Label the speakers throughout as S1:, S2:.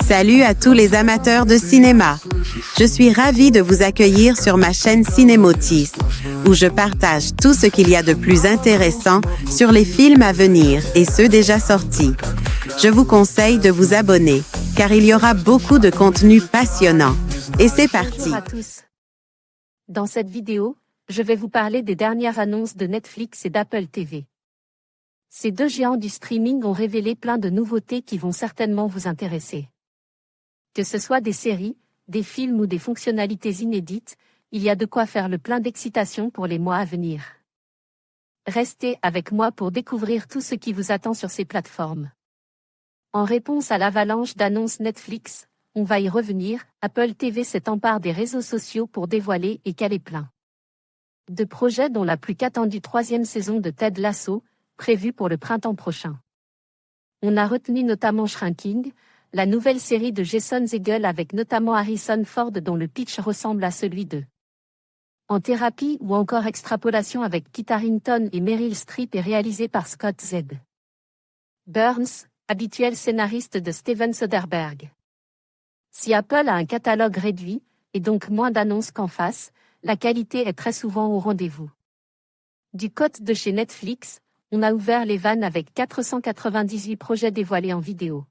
S1: Salut à tous les amateurs de cinéma. Je suis ravie de vous accueillir sur ma chaîne Cinémotis, où je partage tout ce qu'il y a de plus intéressant sur les films à venir et ceux déjà sortis. Je vous conseille de vous abonner, car il y aura beaucoup de contenu passionnant. Et c'est parti.
S2: Bonjour à tous. Dans cette vidéo, je vais vous parler des dernières annonces de Netflix et d'Apple TV. Ces deux géants du streaming ont révélé plein de nouveautés qui vont certainement vous intéresser. Que ce soit des séries, des films ou des fonctionnalités inédites, il y a de quoi faire le plein d'excitation pour les mois à venir. Restez avec moi pour découvrir tout ce qui vous attend sur ces plateformes. En réponse à l'avalanche d'annonces Netflix, on va y revenir, Apple TV s'est emparé des réseaux sociaux pour dévoiler et caler plein de projets dont la plus qu'attendue 3e saison de Ted Lasso, prévue pour le printemps prochain. On a retenu notamment Shrinking, la nouvelle série de Jason Segel avec notamment Harrison Ford dont le pitch ressemble à celui de En thérapie ou encore Extrapolation avec Kit Harington et Meryl Streep et réalisé par Scott Z. Burns, habituel scénariste de Steven Soderbergh. Si Apple a un catalogue réduit, et donc moins d'annonces qu'en face, la qualité est très souvent au rendez-vous. Du côté de chez Netflix, on a ouvert les vannes avec 498 projets dévoilés en vidéo.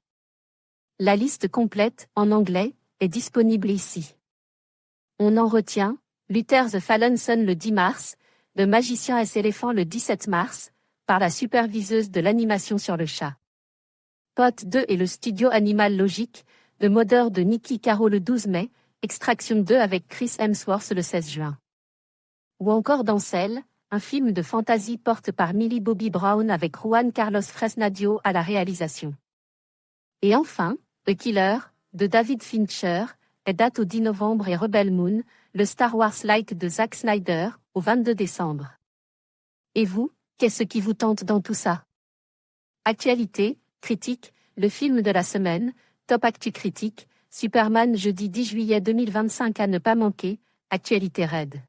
S2: La liste complète, en anglais, est disponible ici. On en retient Luther the Fallen Son le 10 mars, The Magicien S. Elephant le 17 mars, par la superviseuse de l'animation sur le chat. Pot 2 et le studio Animal Logic, The Mother de Nicky Caro le 12 mai, Extraction 2 avec Chris Hemsworth le 16 juin. Ou encore Dancel, un film de fantasy porte par Millie Bobby Brown avec Juan Carlos Fresnadillo à la réalisation. Et enfin, The Killer, de David Fincher, est date au 10 novembre et Rebel Moon, le Star Wars-like de Zack Snyder, au 22 décembre. Et vous, qu'est-ce qui vous tente dans tout ça? Actualité, critique, le film de la semaine, Top Actu Critique, Superman jeudi 10 juillet 2025 à ne pas manquer, actualité raide.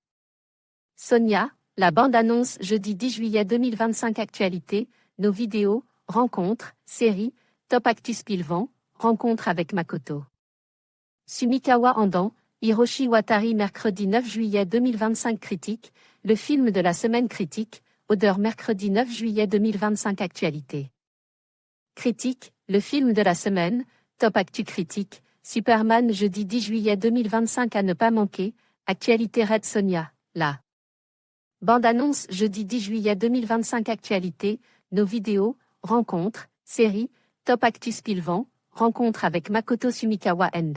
S2: Sonia, la bande-annonce jeudi 10 juillet 2025 actualité, nos vidéos, rencontres, séries, Top Actu Spilvan, rencontre avec Makoto. Sumikawa Andan, Hiroshi Watari mercredi 9 juillet 2025 critique, le film de la semaine critique, Odeur mercredi 9 juillet 2025 actualité. Critique, le film de la semaine, Top Actu Critique, Superman jeudi 10 juillet 2025 à ne pas manquer, actualité Red Sonia, la bande-annonce jeudi 10 juillet 2025 actualité, nos vidéos, rencontres, séries, Top Actu Spilvan, rencontre avec Makoto Sumikawa End.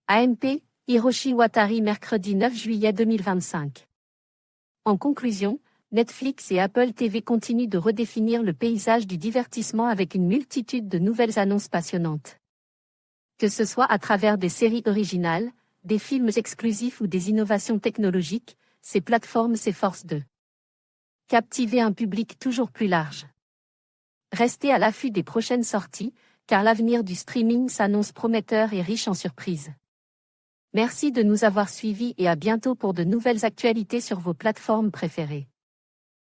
S2: AMP, Hiroshi Watari mercredi 9 juillet 2025. En conclusion, Netflix et Apple TV continuent de redéfinir le paysage du divertissement avec une multitude de nouvelles annonces passionnantes. Que ce soit à travers des séries originales, des films exclusifs ou des innovations technologiques, ces plateformes s'efforcent de captiver un public toujours plus large. Restez à l'affût des prochaines sorties, car l'avenir du streaming s'annonce prometteur et riche en surprises. Merci de nous avoir suivis et à bientôt pour de nouvelles actualités sur vos plateformes préférées.